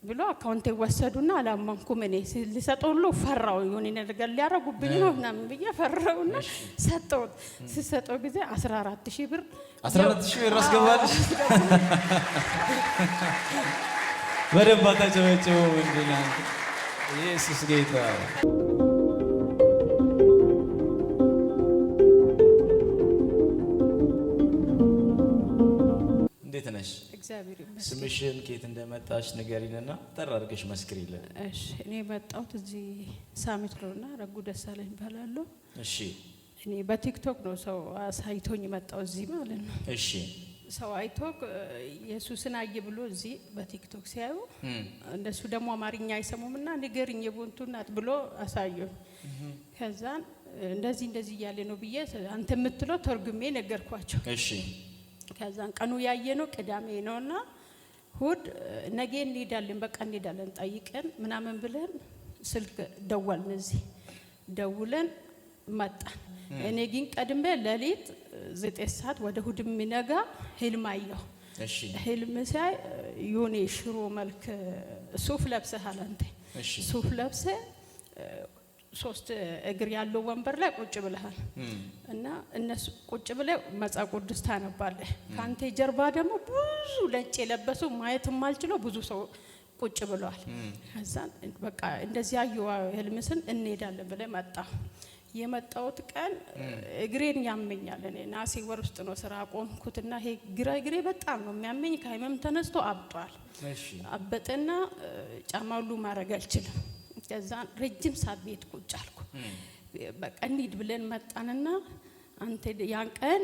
ብሎ አካውንቴ ወሰዱና አላመንኩም። እኔ ሊሰጠውሉ ፈራው የሆነ ነገር ሊያረጉብኝ ነው ምናምን ብዬ ፈራውና ሰጠውት። ሲሰጠው ጊዜ 14000 ብር 14000 ብር አስገባልሽ። በደንብ አታጨበጭቡ እንዴና ኢየሱስ ጌታ። እንዴት ነሽ? እግዚአብሔር ይመስገን። ስምሽን ከየት እንደመጣሽ ንገሪንና ጠራ አድርገሽ መስክሪልን። እሺ እኔ መጣሁት እዚህ ሳሚት ነውና ረጉ ደሳለኝ እባላለሁ። እሺ እኔ በቲክቶክ ነው ሰው አሳይቶኝ መጣው እዚህ ማለት ነው። እሺ ሰው አይቶ ኢየሱስን አየ ብሎ እዚህ በቲክቶክ ሲያዩ እንደሱ ደግሞ አማርኛ አይሰሙምና ንገርኝ የቦንቱናት ብሎ አሳየው። ከዛን እንደዚህ ያለ ነው ብዬ አንተ የምትለው ተርጉሜ ነገርኳቸው። እሺ ከዛን ቀኑ ያየነው ቅዳሜ ነውና እሑድ ነገ እንሄዳለን በቃ እንሄዳለን ጠይቀን ምናምን ብለን ስልክ ደወልን። እዚህ ደውለን መጣን። እኔ ግን ቀድሜ ለሊት 9 ሰዓት ወደ እሑድ የሚነጋ ህልም አየሁ። እሺ ህልም ሳይ የሆነ ሽሮ መልክ ሱፍ ለብሰሃል አንተ። ሱፍ ለብሰህ 3 እግር ያለው ወንበር ላይ ቁጭ ብለሃል እና እነሱ ቁጭ ብለው መጽሐፍ ቅዱስ ታነባለህ። ካንተ ጀርባ ደግሞ ብዙ ነጭ የለበሱ ማየት የማልችለው ብዙ ሰው ቁጭ ብለዋል። ከዛን በቃ እንደዚህ አየሁ ህልምስን እንሄዳለን ብለን መጣ። የመጣሁት ቀን እግሬን ያመኛል። እኔ ናሴ ወር ውስጥ ነው ስራ ቆምኩትና ይሄ ግራ በጣም ነው የሚያመኝ። ከህመም ተነስቶ አብጧል። አበጠና ጫማ ሁሉ ማድረግ አልችልም። ከዛን ረጅም ሰዓት ቤት ቁጭ አልኩ። በቃ እንሂድ ብለን መጣንና አንተ ያን ቀን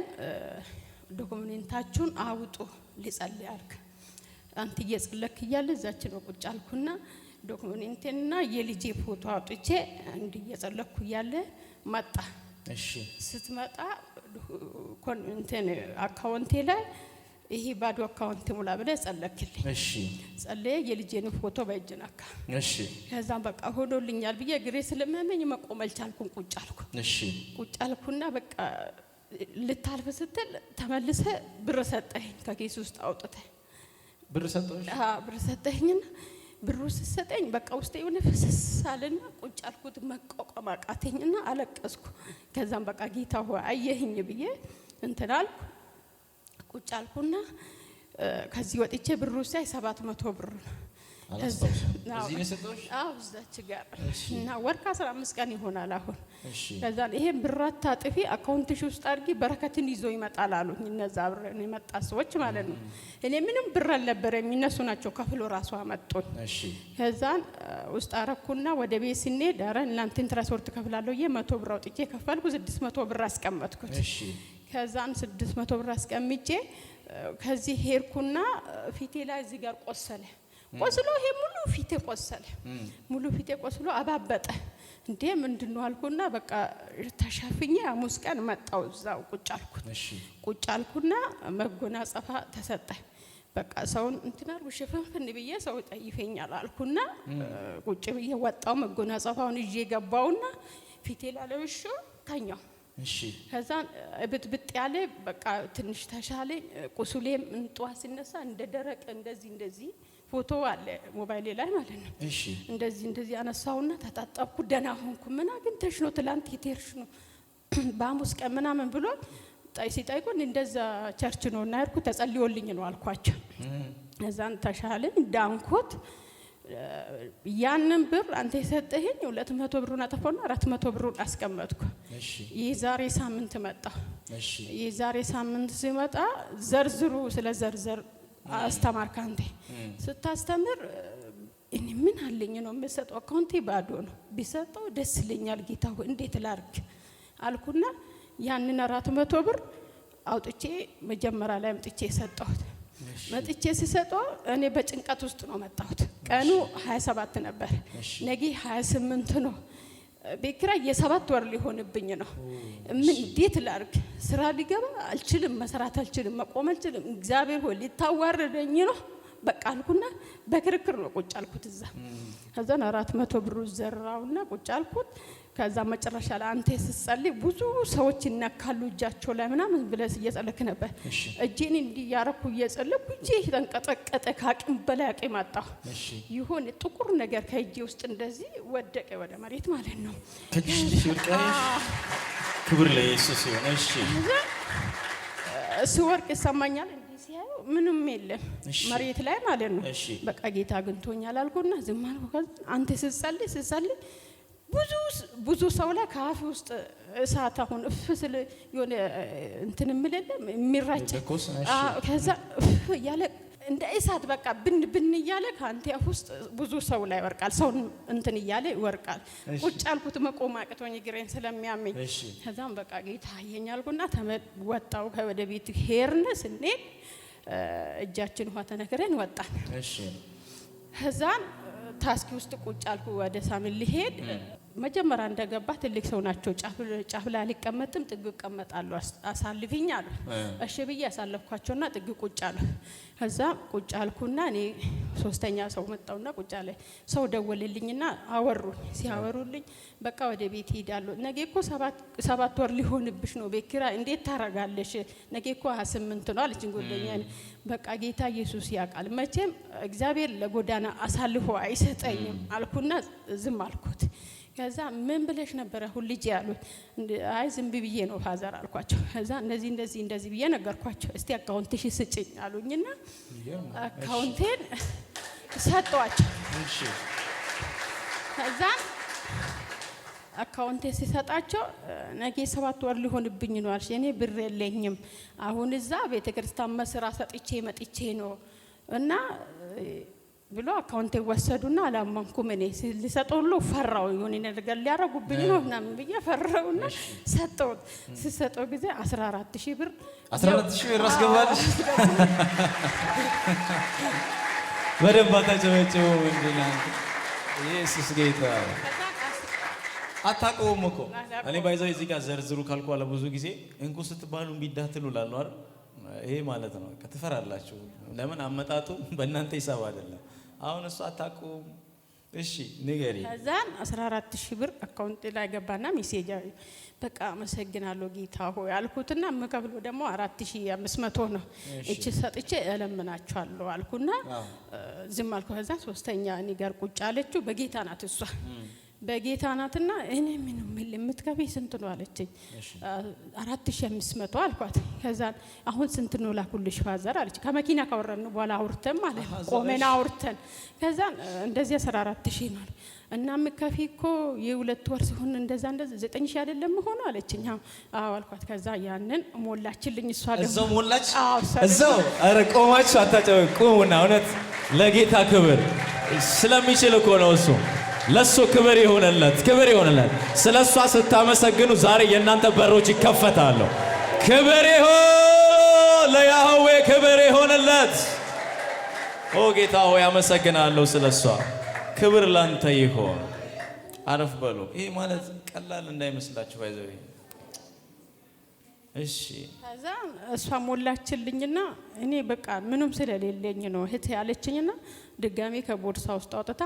ዶክመንታችሁን አውጡ ሊጸልይ አልክ። አንተ እየጸለክ እያለ እዛች ነው ቁጭ አልኩና ዶክመንቴንና የልጄ ፎቶ አውጥቼ እንዲህ እየጸለኩ እያለ መጣ። እሺ ስትመጣ እንትን አካውንቴ ላይ ይሄ ባዶ አካውንት ሙላ ብለህ ጸለክልኝ። እሺ ጸለየ። የልጄን ፎቶ በእጅ ነካ። እሺ ከዛም በቃ ሆኖልኛል ብዬ እግሬ ስለሚያመኝ መቆም አልቻልኩም። ቁጭ አልኩ። እሺ ቁጭ አልኩና በቃ ልታልፍ ስትል ተመልሰ ብር ሰጠኝ። ከኪስ ውስጥ አውጥተህ ብር ሰጠኝ። ብር ሰጠኝና ብሩ ሲሰጠኝ በቃ ውስጤ የሆነ ፍስስ አለና ቁጭ አልኩት። መቋቋም አቃተኝና አለቀስኩ። ከዛም በቃ ጌታ ሆይ አየህኝ ብዬ እንትን አልኩ። ቁጭ አልኩና ከዚህ ወጥቼ ብሩ ሳይ 700 ብር ነው። እዚህ ነው ሰጠሽ? አዎ እዛች ጋር እና ወር ከ15 ቀን ይሆናል አሁን። እሺ ከዛን ይሄን ብር አታጥፊ አካውንትሽ ውስጥ አድርጊ በረከትን ይዞ ይመጣል አሉኝ። እነዛ ብር የመጣ ሰዎች ማለት ነው። እኔ ምንም ብር አልነበረም። እነሱ ናቸው ከፍሎ ራሱ አመጡኝ። እሺ ከዛን ውስጥ አረኩና ወደ ቤት ስንሄድ ዳራ እናንተን ትራንስፖርት ከፍላለሁ 100 ብር አውጥቼ ከፈልኩ 600 ብር አስቀመጥኩት። እሺ ከዛን 600 ብር አስቀምጬ ከዚህ ሄርኩና ፊቴ ላይ እዚህ ጋር ቆሰለ። ቆስሎ ይሄ ሙሉ ፊቴ ቆስሎ አባበጠ። እንዴ ምንድነው አልኩና በቃ ተሻፍኜ ሐሙስ ቀን መጣው እዛው ቁጭ አልኩት። ቁጭ አልኩና መጎናጸፋ ተሰጠኝ። በቃ ሰውን እንትናር ወሽፈንፈን ብዬ ሰው ጠይፈኛል አልኩና ቁጭ ብዬ ወጣው። መጎናጸፋውን ይዤ ገባውና ፊቴ ላለውሽ ተኛው። እሺ ከዛን ብጥብጥ ያለ በቃ ትንሽ ተሻለኝ። ቁስሌም እንጧ ሲነሳ እንደደረቀ እንደዚህ ፎቶ አለ ሞባይሌ ላይ ማለት ነው። እሺ እንደዚህ አነሳውና ተጣጣብኩ። ደህና ሆንኩ። ምን አግኝተሽ ነው ትላንት የቴርሽ ነው በሐሙስ ቀን ምናምን ብሎ ሲጠይቁኝ እንደዛ ቸርች ነው እና ያርኩ ተጸልዮልኝ ነው አልኳቸው። እዛን ተሻለኝ ዳንኩት። ያንን ብር አንተ የሰጠኸኝ 200 ብሩን አጠፋውና 400 ብሩን አስቀመጥኩ። የዛሬ ሳምንት መጣ። የዛሬ ሳምንት ሲመጣ ዘርዝሩ ስለ ዘርዘር አስተማርክ። አንተ ስታስተምር እኔ ምን አለኝ ነው የምሰጠው? አካውንቴ ባዶ ነው። ቢሰጠው ደስ ይለኛል ጌታ ሆይ እንዴት ላርክ አልኩና ያንን 400 ብር አውጥቼ መጀመሪያ ላይ አምጥቼ ሰጠሁት። መጥቼ ሲሰጠው እኔ በጭንቀት ውስጥ ነው መጣሁት። ቀኑ 27 ነበር። ነገ 28 ነው። በክራ የ7 ወር ሊሆንብኝ ነው። ምን እንዴት ላርክ? ስራ ሊገባ አልችልም፣ መስራት አልችልም፣ መቆም አልችልም። እግዚአብሔር ሆይ ሊታዋረደኝ ነው በቃ አልኩና በክርክር ነው ቁጭ አልኩት እዛ። ከዛን 400 ብር ዘራውና ቁጭ አልኩት። ከዛ መጨረሻ ላይ አንተ ስትጸልይ ብዙ ሰዎች ይነካሉ እጃቸው ላይ ምናምን ብለህ እየጸለክ ነበር። እጄን እንዲህ ያረኩ እየጸለኩ እጄ ተንቀጠቀጠ፣ ከአቅም በላይ አቅም አጣሁ። ይሁን ጥቁር ነገር ከእጄ ውስጥ እንደዚህ ወደቀ ወደ መሬት ማለት ነው። ክብር ለኢየሱስ ይሁን። እሺ ስወርቅ ይሰማኛል እንዲህ ሲያዩ ምንም የለም መሬት ላይ ማለት ነው። በቃ ጌታ አግኝቶኛል አልኩና ዝም አልኩ። አንተ ስትጸልይ ብዙ ሰው ላይ ካፍ ውስጥ እሳት አሁን እፍስል የሆነ እንትን ምለለም የሚራጭ ከዛ ያለ እንደ እሳት በቃ ብን እያለ ካንተ አፍ ውስጥ ብዙ ሰው ላይ ወርቃል። ሰው እንትን እያለ ይወርቃል። ቁጭ አልኩት መቆም አቅቶኝ እግሬን ስለሚያመኝ። ከዛም በቃ ጌታ አየኛልኩና ወጣው ከወደ ቤት ሄርን ስንሄድ እጃችን ውሃ ተነክረን ወጣን። ከዛን ታስኪ ውስጥ ቁጭ አልኩ። ወደ ሳምን ሊሄድ መጀመሪያ እንደገባ ትልቅ ሰው ናቸው። ጫፍ ላይ አልቀመጥም ጥግ እቀመጣለሁ አሳልፊኝ አሉ። እሺ ብዬ አሳለፍኳቸውና ጥግ ቁጭ አሉ። ከዛ ቁጭ አልኩና እኔ ሶስተኛ ሰው መጣውና ቁጭ አለ። ሰው ደወለልኝና አወሩኝ። ሲያወሩልኝ በቃ ወደ ቤት ሄዳለሁ። ነገ እኮ 7 ወር ሊሆንብሽ ነው ቤት ኪራይ እንዴት ታረጋለሽ? ነገ እኮ 28 ነው አለችኝ ጓደኛዬ። በቃ ጌታ ኢየሱስ ያውቃል መቼም እግዚአብሔር ለጎዳና አሳልፎ አይሰጠኝም አልኩና ዝም አልኩት። ከዛ ምን ብለሽ ነበር ሁሉ ልጅ ያሉት? አይ ዝም ብዬ ነው ፋዘር አልኳቸው። ከዛ እንደዚህ ብዬ ነገርኳቸው። እስቲ አካውንትሽ ስጭኝ አሉኝና አካውንቴን ሰጧቸው። ከዛ አካውንቴ ሲሰጣቸው ነገ 7 ወር ሊሆንብኝ ነው አልሽ። እኔ ብር የለኝም አሁን እዛ ቤተክርስቲያን መስራ ሰጥቼ መጥቼ ነው እና ብሎ አካውንቴ ወሰዱና አላመንኩም። እኔ ሊሰጡሉ ፈራው የሆነ ነገር ሊያረጉብኝ ነው ምናምን ብዬ ፈራውና ሰጠሁት። ሲሰጠው ጊዜ 14000 ብር አስገባልሽ። በደንብ አታጨበጭቡ እንዴና ኢየሱስ ጌታ። አታውቀውም እኮ እኔ ባይዘው እዚህ ጋር ዘርዝሩ ካልኩ አለ ብዙ ጊዜ እንኩ ስትባሉ ቢዳትሉ ላሉ አይደል? ይሄ ማለት ነው ከተፈራላችሁ። ለምን አመጣጡ በእናንተ ሂሳብ አይደለም። አሁን እሱ አታውቁም። እሺ ንገሪ። ከዛን 14000 ብር አካውንት ላይ ገባና ሜሴጅ በቃ አመሰግናለሁ ጌታ ሆይ አልኩትና መከብሎ ደግሞ 4500 ነው። እቺ ሰጥቼ እለምናችኋለሁ አልኩና ዝም አልኩ። ከዛ ሶስተኛ እኔ ጋር ቁጭ አለችው። በጌታ ናት እሷ በጌታ ናትና እኔ ምንም የምትከፊ ስንት ነው አለችኝ። 4500 አልኳት። ከዛ አሁን ስንት ነው ላኩልሽ ፋዘር አለች። ከመኪና ካወረን በኋላ አውርተን ማለት ቆመና አውርተን ከዛ እንደዚህ 14000 ነው እና ምከፊ እኮ የ2 ወር ሲሆን እንደዛ 9000 አይደለም ሆኖ አለችኝ። አዎ አልኳት። ከዛ ያንን ሞላችልኝ። እሷ ደግሞ እዛው ሞላች። እዛው አረ ቆማችሁ አታጨቁሙና እውነት ለጌታ ክብር ስለሚችል እኮ ነው እሱ ለሱ ክብር ይሆነለት። ስለሷ ስታመሰግኑ ዛሬ የእናንተ በሮች ይከፈታሉ። ክብር ይሁን ለያህዌ፣ ክብር ይሆነለት። ኦ ጌታ ሆይ አመሰግናለሁ ስለሷ። ክብር ላንተ ይሁን። አረፍ በሉ። ይሄ ማለት ቀላል እንዳይመስላችሁ ባይዘው። እሺ ከዛ እሷ ሞላችልኝና እኔ በቃ ምንም ስለሌለኝ ነው እህት ያለችኝና ድጋሜ ከቦርሳ ውስጥ አውጥታ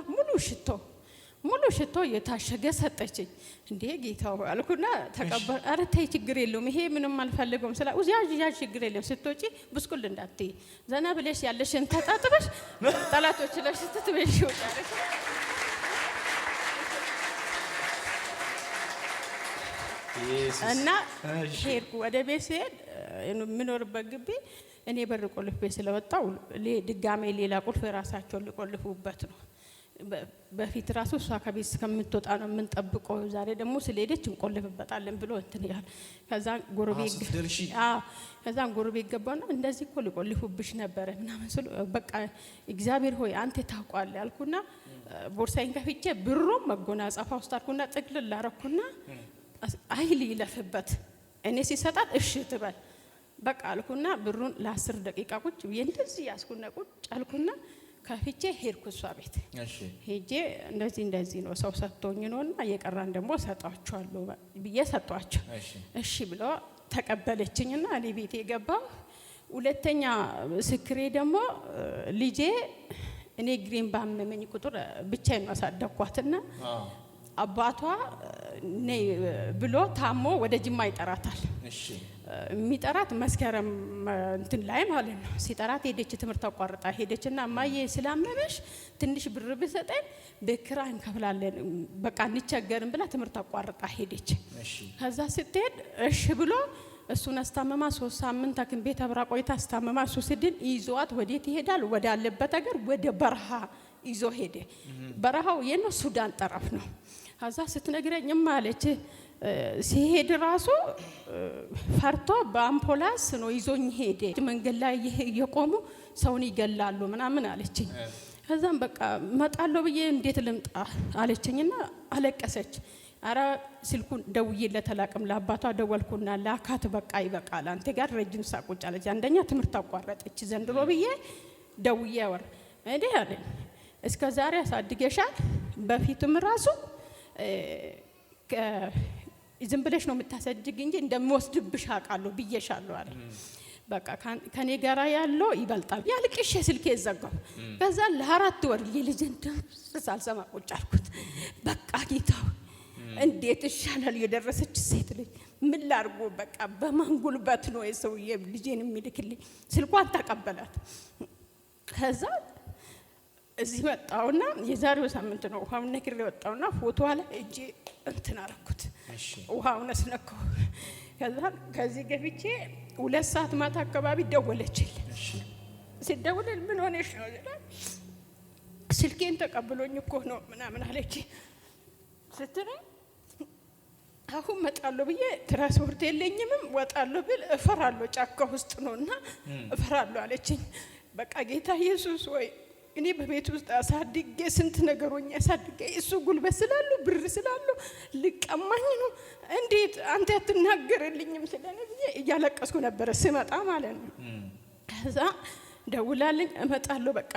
ሙሉ ሽቶ የታሸገ ሰጠችኝ። እንዴ ጌታው አልኩና ተቀበል። አረ ተይ ችግር የለውም ይሄ ምንም አልፈልገውም ስላ ያዥ ችግር የለም ስትወጪ ብስኩል እንዳትይ ዘና ብለሽ ያለሽን ተጣጥበሽ ጠላቶች ለሽ ስትበሽ ወጣለሽ። እና ሄድኩ ወደ ቤት ስሄድ የምኖርበት ግቢ እኔ በር ቆልፌ ስለወጣው ድጋሜ ሌላ ቁልፍ ራሳቸው ሊቆልፉበት ነው። በፊት ራሱ እሷ ከቤት እስከምትወጣ ነው የምንጠብቀው። ዛሬ ደግሞ ስለሄደች እንቆልፍበታለን ብሎ እንትን ያህል ከዛን ጎረቤት ገባና እንደዚህ እኮ ሊቆልፉብሽ ነበረ ምናምን ስሉ በቃ እግዚአብሔር ሆይ አንተ ታውቃለህ አልኩና ቦርሳዬን ከፍቼ ብሩም መጎናጸፋ ውስጥ አልኩና ጥቅልል አረኩና አይል ይለፍበት እኔ ሲሰጣት እሺ ትበል በቃ አልኩና ብሩን ለ10 ደቂቃ ቁጭ ብዬ እንደዚህ ያስኩና ቁጭ አልኩና ከፍቼ ሄድኩ እሷ ቤት። ሄጄ እንደዚህ ነው ሰው ሰጥቶኝ ነውና የቀራን ደግሞ ሰጣቸዋለሁ ብዬ ሰጧቸው። እሺ ብሎ ተቀበለችኝና እኔ ቤቴ ገባሁ። ሁለተኛ ምስክሬ ደግሞ ልጄ እኔ ግሪን ባመመኝ ቁጥር ብቻዬን ማሳደግኳትና አባቷ ነይ ብሎ ታሞ ወደ ጅማ ይጠራታል። እሺ የሚጠራት መስከረም እንትን ላይ ማለት ነው። ሲጠራት ሄደች፣ ትምህርት አቋርጣ ሄደችና እማዬ ስላመመሽ ትንሽ ብር ብሰጠን በክራይ እንከፍላለን በቃ እንቸገርን ብላ ትምህርት አቋርጣ ሄደች። ከዛ ስትሄድ እሺ ብሎ እሱን አስታመማ። 3 ሳምንት ሐኪም ቤት አብራ ቆይታ አስታመማ። እሱ ሲድን ይዟት ወዴት ይሄዳል? ወደ አለበት ሀገር ወደ በረሃ ይዞ ሄደ። በረሃው የነው ሱዳን ጠረፍ ነው። ከዛ ስትነግረኝም አለች ሲሄድ ራሱ ፈርቶ በአምፖላንስ ነው ይዞኝ ሄደ። መንገድ ላይ እየቆሙ ሰውን ይገላሉ ምናምን አለችኝ። ከዛም በቃ መጣለው ብዬ እንዴት ልምጣ አለችኝና አለቀሰች። አራ ስልኩን ደውዬለት አላቅም። ለአባቷ ደወልኩና ላካት በቃ ይበቃል አንተ ጋር ረጅም ሳቁጭ አለች። አንደኛ ትምህርት አቋረጠች ዘንድሮ ብዬ ደውዬ ወር እንዴ አለኝ እስከ ዛሬ አሳድገሻል በፊትም ራሱ ዝም ብለሽ ነው የምታሰድግ እንጂ እንደምወስድብሽ አውቃለሁ ብዬሻለሁ አለ። በቃ ከኔ ጋር ያለው ይበልጣል ያልቅሽ ስልኬ ዘጋው። ከዛ ለ4 ወር የልጅን ድምፅ ሳልሰማ ቁጭ አልኩት። በቃ ጌታው እንዴት ይሻላል የደረሰች ሴት ልጅ ምን ላርጎ በቃ በማንጉልበት ነው የሰውዬ ልጄን የሚልክልኝ። ስልኳን ተቀበላት። ከዛ እዚህ መጣውና የዛሬው ሳምንት ነው ውሃውን ነክሬ ወጣውና ፎቶ አለ እጄ እንትን አረኩት። ውሃውን አስነካው። ከዛ ከዚህ ገብቼ 2 ሰዓት ማታ አካባቢ ደወለችልኝ። ሲደውልል ምን ሆነሽ ነው? ስልኬን ተቀብሎኝ እኮ ነው ምናምን አለች። ስትለኝ አሁን መጣለሁ ብዬ ትራንስፖርት የለኝም ወጣለሁ ብል እፈራለሁ ጫካ ውስጥ ነውና እፈራለሁ አለችኝ። በቃ ጌታ ኢየሱስ ወይ እኔ በቤት ውስጥ አሳድጌ ስንት ነገሮኝ አሳድጌ እሱ ጉልበት ስላሉ ብር ስላሉ ልቀማኝ ነው እንዴት አንተ አትናገርልኝም ስለኔ ብዬ እያለቀስኩ ነበር ስመጣ ማለት ነው። ከዛ ደውላልኝ እመጣለሁ በቃ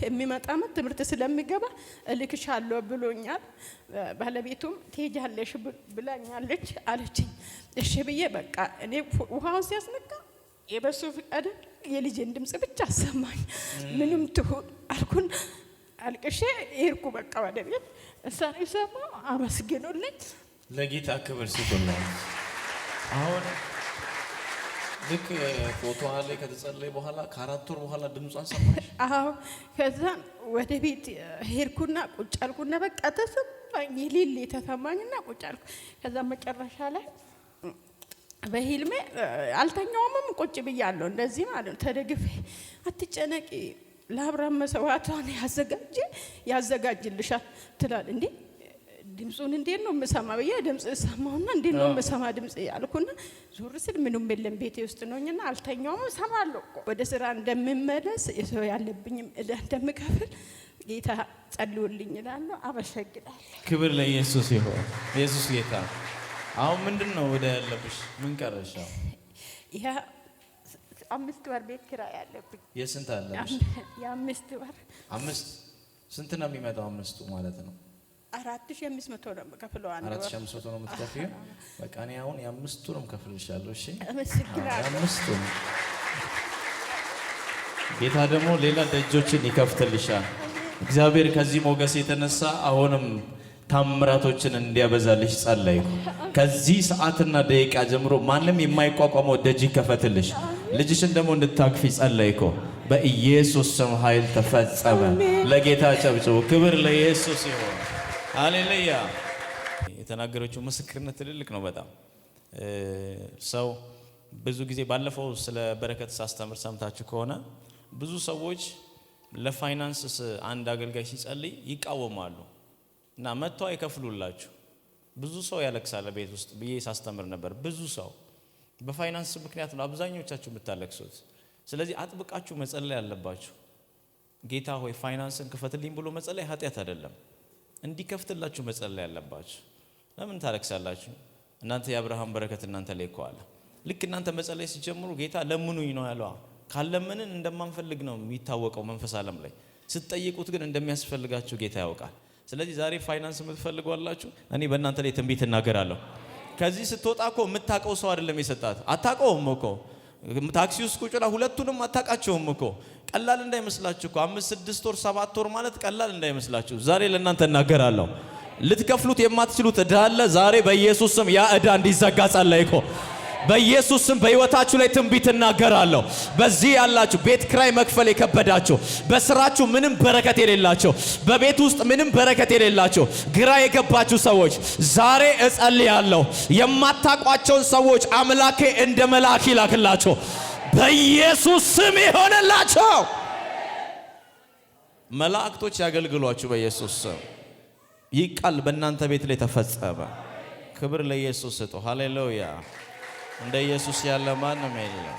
የሚመጣው ትምህርት ስለሚገባ እልክሻለሁ ብሎኛል። ባለቤቱም ትሄጃለሽ ብላኛለች አለችኝ። እሺ ብዬ በቃ እኔ ውሃውን ሲያስነካ የበሱ ፍቃድ የልጄን ድምጽ ብቻ ሰማኝ። ምንም ትሁን አልኩን አልቅሼ ሄድኩ በቃ ወደ ቤት። እሳኔ ሰማው አመስግኑልኝ። ለጌታ ክብር ሲቆላው አሁን ልክ ፎቶ አለ ከተጸለየ በኋላ ከ4 ወር በኋላ ድምጿን ሰማሽ? አዎ። ከዛ ወደ ቤት ሄድኩና ቁጭ አልኩና በቃ ተሰማኝ የሌለ ተሰማኝና ቁጭ አልኩ። ከዛ መጨረሻ ላይ በህልሜ አልተኛውም ቁጭ ብያለሁ እንደዚህ ማለት ተደግፌ አትጨነቂ ለአብርሃም መስዋዕቷን ያዘጋጅልሻል ትላል። እንዴ ድምጹን እንዴት ነው የምሰማ ብዬ ድምጽ ሰማውና እንዴት ነው የምሰማ ድምጽ ያልኩና ዞር ስል ምንም የለም ቤቴ ውስጥ ነውኝና አልተኛውም ሰማለሁ። ወደ ስራ እንደምመለስ የሰው ያለብኝም እንደምከፍል ጌታ ጸልዩልኝ እላለሁ። አመሰግናለሁ። ክብር ለኢየሱስ ይሁን። ኢየሱስ ጌታ። አሁን ምንድነው ወደ ያለብሽ ምን ቀረሻው? ያ 5 ወር ቤት ኪራይ ያለብኝ። የስንት አለሽ? የ5 ወር 5 ስንት ነው የሚመጣው? 5ቱ ማለት ነው 4500 ነው የምከፍለው። 4500 ነው የምትከፍይው? በቃ እኔ አሁን የ5ቱንም እከፍልሻለሁ። እሺ አመሰግናለሁ። የ5ቱን ጌታ ደግሞ ሌላ ደጆችን ይከፍትልሻል። እግዚአብሔር ከዚህ ሞገስ የተነሳ አሁንም ታምራቶችን እንዲያበዛልሽ ጸለይኩ። ከዚህ ሰዓትና ደቂቃ ጀምሮ ማንም የማይቋቋመው ደጅ ይከፈትልሽ። ልጅሽን ደግሞ እንድታቅፊ ጸለይኩ። በኢየሱስ ስም ኃይል ተፈጸመ። ለጌታ ጨብጭቡ። ክብር ለኢየሱስ ይሁን። ሃሌሉያ። የተናገረችው ምስክርነት ትልልቅ ነው በጣም። ሰው ብዙ ጊዜ ባለፈው ስለ በረከት ሳስተምር ሰምታችሁ ከሆነ ብዙ ሰዎች ለፋይናንስ አንድ አገልጋይ ሲጸልይ ይቃወማሉ እና መጥተው አይከፍሉላችሁ። ብዙ ሰው ያለቅሳል ቤት ውስጥ ብዬ ሳስተምር ነበር። ብዙ ሰው በፋይናንስ ምክንያት ነው አብዛኞቻችሁ የምታለቅሱት። ስለዚህ አጥብቃችሁ መጸለይ አለባችሁ። ጌታ ሆይ ፋይናንስን ክፈትልኝ ብሎ መጸለይ ኃጢአት አይደለም። እንዲከፍትላችሁ መጸለይ አለባችሁ። ለምን ታለቅሳላችሁ? እናንተ የአብርሃም በረከት እናንተ ላይ እኮ አለ። ልክ እናንተ መጸለይ ሲጀምሩ ጌታ ለምኑኝ ነው ያለው። ካለምንን እንደማንፈልግ ነው የሚታወቀው መንፈስ ዓለም ላይ። ስትጠይቁት ግን እንደሚያስፈልጋችሁ ጌታ ያውቃል። ስለዚህ ዛሬ ፋይናንስ የምትፈልጉ አላችሁ፣ እኔ በእናንተ ላይ ትንቢት እናገራለሁ። ከዚህ ስትወጣ እኮ የምታውቀው ሰው አይደለም የሰጣት። አታውቀውም እኮ ታክሲ ውስጥ ቁጭ ብላ ሁለቱንም አታውቃቸውም እኮ። ቀላል እንዳይመስላችሁ እኮ 5 6 ወር 7 ወር ማለት ቀላል እንዳይመስላችሁ። ዛሬ ለእናንተ እናገራለሁ፣ ልትከፍሉት የማትችሉት ዕዳ አለ። ዛሬ በኢየሱስ ስም ያ ዕዳ እንዲዘጋ ጸለይኩ። በኢየሱስ ስም በሕይወታችሁ ላይ ትንቢት እናገራለሁ። በዚህ ያላችሁ ቤት ክራይ መክፈል የከበዳችሁ፣ በስራችሁ ምንም በረከት የሌላችሁ፣ በቤት ውስጥ ምንም በረከት የሌላችሁ፣ ግራ የገባችሁ ሰዎች ዛሬ እጸልያለሁ። የማታቋቸውን ሰዎች አምላኬ እንደ መልአክ ይላክላችሁ። በኢየሱስ ስም ይሆንላችሁ። መላእክቶች ያገልግሏችሁ በኢየሱስ ስም። ይህ ቃል በእናንተ ቤት ላይ ተፈጸመ። ክብር ለኢየሱስ ስጡ። ሃሌሉያ። እንደ ኢየሱስ ያለ ማንም የለም።